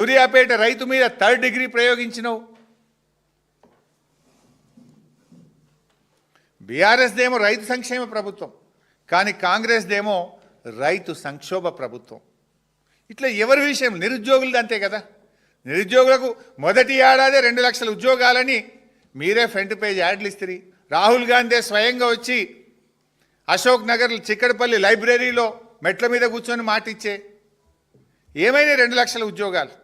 సూర్యాపేట రైతు మీద 3rd degree ప్రయోగించినవు. BRS దేమో రైతు సంక్షేమ ప్రభుత్వం, కానీ కాంగ్రెస్ దేమో రైతు సంక్షోభ ప్రభుత్వం. ఇట్లా ఎవరి విషయం? నిరుద్యోగులది అంతే కదా. నిరుద్యోగులకు మొదటి ఏడాదే 2 లక్షల ఉద్యోగాలని మీరే ఫ్రంట్ పేజ్ యాడ్లు ఇస్తారు. రాహుల్ గాంధీ స్వయంగా వచ్చి అశోక్ నగర్ చిక్కడపల్లి లైబ్రరీలో మెట్ల మీద కూర్చొని మాటిచ్చే ఏమైనా 2 లక్షల ఉద్యోగాలు.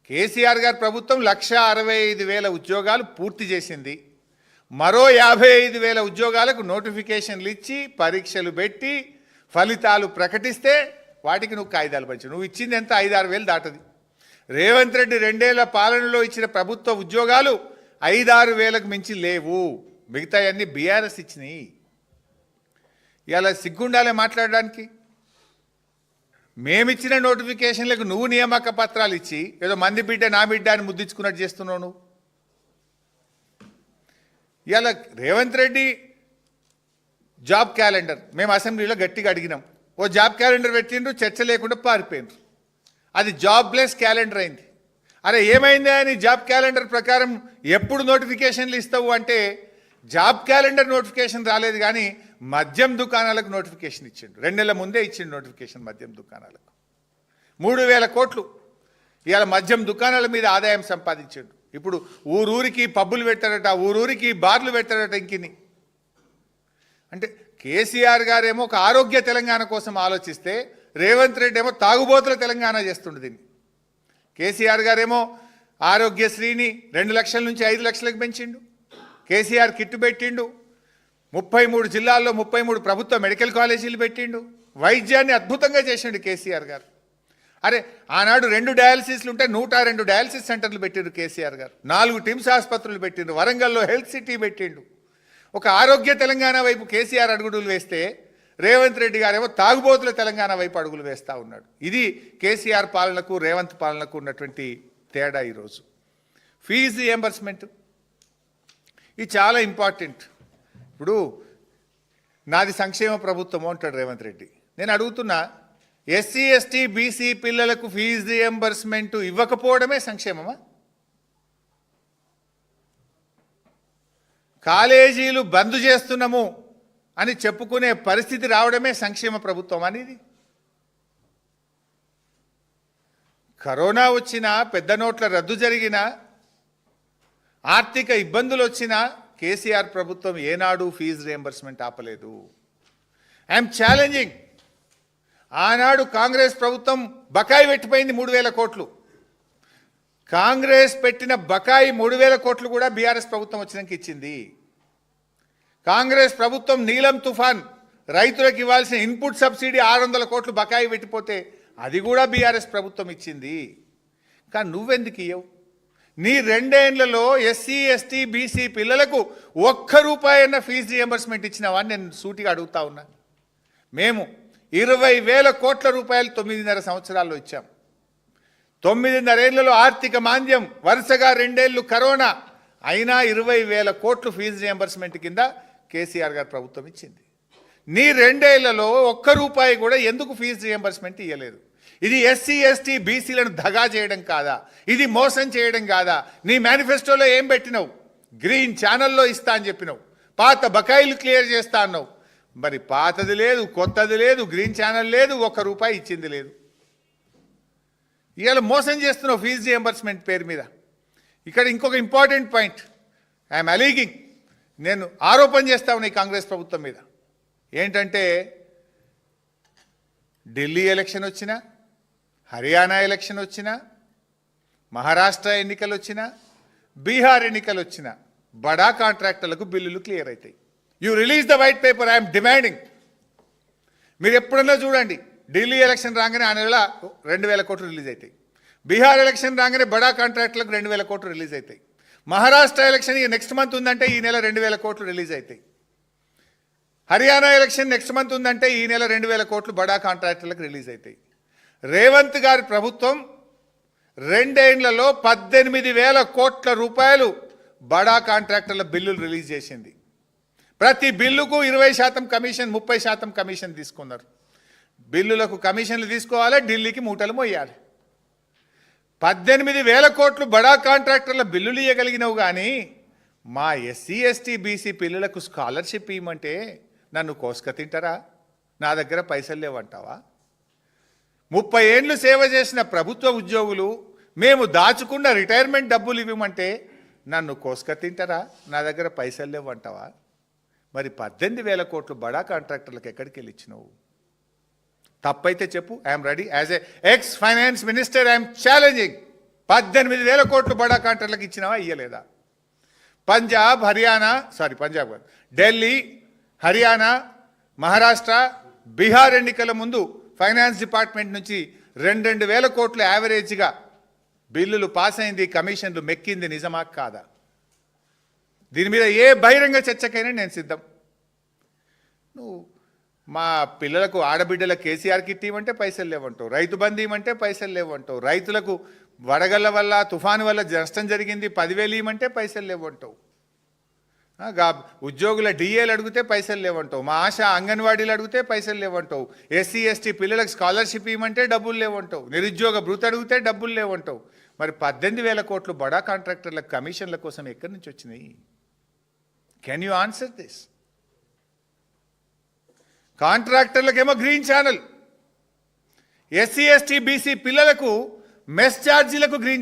కేసీఆర్ గారి ప్రభుత్వం 1,65,000 ఉద్యోగాలు పూర్తి చేసింది. మరో 55,000 ఉద్యోగాలకు నోటిఫికేషన్లు ఇచ్చి పరీక్షలు పెట్టి ఫలితాలు ప్రకటిస్తే వాటికి నువ్వు కాయిదాలు పంచు. నువ్వు ఇచ్చింది ఎంత? 5-6 వేలు దాటది. రేవంత్ రెడ్డి 2 ఏళ్ల పాలనలో ఇచ్చిన ప్రభుత్వ ఉద్యోగాలు 5-6 వేలకు మించి లేవు. మిగతా అన్ని బీఆర్ఎస్ ఇచ్చినాయి. ఇలా సిగ్గుండాలే మాట్లాడడానికి. మేమిచ్చిన నోటిఫికేషన్లకు నువ్వు నియామక పత్రాలు ఇచ్చి ఏదో మంది బిడ్డ నా బిడ్డ అని ముద్దించుకున్నట్టు చేస్తున్నావు నువ్వు. ఇలా రేవంత్ రెడ్డి జాబ్ క్యాలెండర్ మేము అసెంబ్లీలో గట్టిగా అడిగినాం. ఓ జాబ్ క్యాలెండర్ పెట్టిండ్రు, చర్చ లేకుండా పారిపోయిండ్రు. అది జాబ్లెస్ క్యాలెండర్ అయింది. అరే ఏమైంది అని జాబ్ క్యాలెండర్ ప్రకారం ఎప్పుడు నోటిఫికేషన్లు ఇస్తావు అంటే జాబ్ క్యాలెండర్ నోటిఫికేషన్ రాలేదు, కానీ మద్యం దుకాణాలకు నోటిఫికేషన్ ఇచ్చిండు. 2 నెలల ముందే ఇచ్చిండు నోటిఫికేషన్ మద్యం దుకాణాలకు. 3,000 కోట్లు ఇవాళ మద్యం దుకాణాల మీద ఆదాయం సంపాదించాడు. ఇప్పుడు ఊరూరికి పబ్బులు పెట్టారట, ఊరూరికి బార్లు పెట్టారట. ఇంకిని అంటే కేసీఆర్ గారేమో ఒక ఆరోగ్య తెలంగాణ కోసం ఆలోచిస్తే రేవంత్ రెడ్డి ఏమో తాగుబోతుల తెలంగాణ చేస్తుండే దీన్ని. కేసీఆర్ గారేమో ఆరోగ్యశ్రీని 2 లక్షల నుంచి 5 లక్షలకు పెంచిండు. కేసీఆర్ కిట్టు పెట్టిండు. 33 జిల్లాల్లో 33 ప్రభుత్వ మెడికల్ కాలేజీలు పెట్టిండు. వైద్యాన్ని అద్భుతంగా చేసిండు కేసీఆర్ గారు. అరే ఆనాడు 2 డయాలసిస్లు ఉంటే 102 డయాలసిస్ సెంటర్లు పెట్టిండు కేసీఆర్ గారు. 4 టిమ్స్ ఆసుపత్రులు పెట్టిండు. వరంగల్లో హెల్త్ సిటీ పెట్టిండు. ఒక ఆరోగ్య తెలంగాణ వైపు కేసీఆర్ అడుగులు వేస్తే రేవంత్ రెడ్డి గారేమో తాగుబోతుల తెలంగాణ వైపు అడుగులు వేస్తూ ఉన్నాడు. ఇది కేసీఆర్ పాలనకు రేవంత్ పాలనకు ఉన్నటువంటి తేడా. ఈరోజు ఫీజు రియంబర్స్మెంట్ ఇది చాలా ఇంపార్టెంట్. ఇప్పుడు నాది సంక్షేమ ప్రభుత్వం అంటాడు రేవంత్ రెడ్డి. నేను అడుగుతున్నా, ఎస్సీ ఎస్టీ బీసీ పిల్లలకు ఫీజు రియంబర్స్మెంట్ ఇవ్వకపోవడమే సంక్షేమమా? కాలేజీలు బంద్ చేస్తున్నాము అని చెప్పుకునే పరిస్థితి రావడమే సంక్షేమ ప్రభుత్వం అనేది? కరోనా వచ్చినా, పెద్ద నోట్ల రద్దు జరిగినా, ఆర్థిక ఇబ్బందులు వచ్చినా కేసీఆర్ ప్రభుత్వం ఏనాడు ఫీజు రియంబర్స్మెంట్ ఆపలేదు. I'm challenging. ఆనాడు కాంగ్రెస్ ప్రభుత్వం బకాయి పెట్టిపోయింది 3,000 కోట్లు. కాంగ్రెస్ పెట్టిన బకాయి 3,000 కోట్లు కూడా బీఆర్ఎస్ ప్రభుత్వం వచ్చినాక ఇచ్చింది. కాంగ్రెస్ ప్రభుత్వం నీలం తుఫాన్ రైతులకు ఇవ్వాల్సిన ఇన్పుట్ సబ్సిడీ 600 కోట్లు బకాయి పెట్టిపోతే అది కూడా బీఆర్ఎస్ ప్రభుత్వం ఇచ్చింది. కానీ నువ్వెందుకు ఇవ్వవు? నీ 2 ఏళ్లలో ఎస్సీ ఎస్టీ బీసీ పిల్లలకు ₹1 ఫీజు రియంబర్స్మెంట్ ఇచ్చినావా అని నేను సూటిగా అడుగుతా ఉన్నా. మేము 20,000 కోట్ల రూపాయలు 9.5 సంవత్సరాల్లో ఇచ్చాం. 9.5 ఏళ్లలో ఆర్థిక మాంద్యం, వరుసగా 2 ఏళ్ళు కరోనా, అయినా 20,000 కోట్లు ఫీజు రియంబర్స్మెంట్ కింద కేసీఆర్ గారు ప్రభుత్వం ఇచ్చింది. నీ 2 ఏళ్లలో ₹1 కూడా ఎందుకు ఫీజు రియంబర్స్మెంట్ ఇవ్వలేదు? ఇది ఎస్సీ ఎస్టీ బీసీలను దగా చేయడం కాదా? ఇది మోసం చేయడం కాదా? నీ మేనిఫెస్టోలో ఏం పెట్టినావు? గ్రీన్ ఛానల్లో ఇస్తా అని చెప్పినావు. పాత బకాయిలు క్లియర్ చేస్తా అన్నావు. మరి పాతది లేదు, కొత్తది లేదు, గ్రీన్ ఛానల్ లేదు, ₹1 ఇచ్చింది లేదు. ఇవాళ మోసం చేస్తున్నావు ఫీజు రియంబర్స్మెంట్ పేరు మీద. ఇక్కడ ఇంకొక ఇంపార్టెంట్ పాయింట్, ఐఎమ్ అలీగింగ్, నేను ఆరోపణ చేస్తా ఉన్నా ఈ కాంగ్రెస్ ప్రభుత్వం మీద. ఏంటంటే ఢిల్లీ ఎలక్షన్ వచ్చినా, హర్యానా ఎలక్షన్ వచ్చినా, మహారాష్ట్ర ఎన్నికలు వచ్చినా, బీహార్ ఎన్నికలు వచ్చినా బడా కాంట్రాక్టర్లకు బిల్లులు క్లియర్ అవుతాయి. You release the white paper, I'm demanding. మీరు ఎప్పుడన్నా చూడండి, ఢిల్లీ ఎలక్షన్ రాగానే ఆ నెల 2,000 కోట్లు రిలీజ్ అవుతాయి. బీహార్ ఎలక్షన్ రాగానే బడా కాంట్రాక్టులకు 2,000 కోట్లు రిలీజ్ అవుతాయి. మహారాష్ట్ర ఎలక్షన్ నెక్స్ట్ మంత్ ఉందంటే ఈ నెల 2,000 కోట్లు రిలీజ్ అవుతాయి. హర్యానా ఎలక్షన్ నెక్స్ట్ మంత్ ఉందంటే ఈ నెల 2,000 కోట్లు బడా కాంట్రాక్టర్లకు రిలీజ్ అవుతాయి. రేవంత్ గారి ప్రభుత్వం 2 ఏళ్లలో 18,000 కోట్ల రూపాయలు బడా కాంట్రాక్టర్ల బిల్లులు రిలీజ్ చేసింది. ప్రతి బిల్లుకు 20% కమిషన్, 30% కమిషన్ తీసుకున్నారు. బిల్లులకు కమిషన్లు తీసుకోవాలి, ఢిల్లీకి మూటలు మోయాలి. 18,000 కోట్లు బడా కాంట్రాక్టర్ల బిల్లులు ఇవ్వగలిగినవు కానీ మా ఎస్సీ ఎస్టీ బీసీ పిల్లలకు స్కాలర్షిప్ ఇవ్వమంటే నన్ను కోసుక తింటారా? నా దగ్గర పైసలు లేవంటావా? 30 ఏండ్లు సేవ చేసిన ప్రభుత్వ ఉద్యోగులు మేము దాచుకున్న రిటైర్మెంట్ డబ్బులు ఇవ్వమంటే నన్ను కోసుక తింటారా? నా దగ్గర పైసలు లేవంటావా? మరి 18,000 కోట్లు బడా కాంట్రాక్టర్లకు ఎక్కడికి వెళ్ళి ఇచ్చినావు? తప్పైతే చెప్పు. I'm ready as a X finance minister. I'm challenging. 18,000 కోట్లు బడా కాంట్రాక్టర్లకు ఇచ్చినావా? ఇయ్యలేదా? పంజాబ్ కాదు, ఢిల్లీ, హర్యానా, మహారాష్ట్ర, బీహార్ ఎన్నికల ముందు ఫైనాన్స్ డిపార్ట్మెంట్ నుంచి 2,000 కోట్లు యావరేజ్గా బిల్లులు పాస్ అయింది, కమిషన్లు మెక్కింది. నిజమా కాదా? దీని మీద ఏ బహిరంగ చర్చకైనా నేను సిద్ధం. నువ్వు మా పిల్లలకు ఆడబిడ్డల కేసీఆర్ కిట్ ఇవ్వమంటే పైసలు లేవంటావు, రైతు బంధు ఇవ్వమంటే పైసలు లేవంటావు, రైతులకు వడగళ్ళ వల్ల తుఫాను వల్ల నష్టం జరిగింది 10,000 ఇవ్వమంటే పైసలు లేవంటావు, ఉద్యోగుల డిఏలు అడిగితే పైసలు లేవంటావు, మా ఆశ అంగన్వాడీలు అడిగితే పైసలు లేవంటావు, ఎస్సీ ఎస్టీ పిల్లలకు స్కాలర్షిప్ ఇవ్వమంటే డబ్బులు లేవంటావు, నిరుద్యోగ భృతి అడిగితే డబ్బులు లేవంటావు. మరి 18,000 కోట్లు బడా కాంట్రాక్టర్ల కమిషన్ల కోసం ఎక్కడి నుంచి వచ్చినాయి? Can you answer this? కాంట్రాక్టర్లకేమో green channel, SC ST BC పిల్లలకు మెస్ ఛార్జీలకు గ్రీన్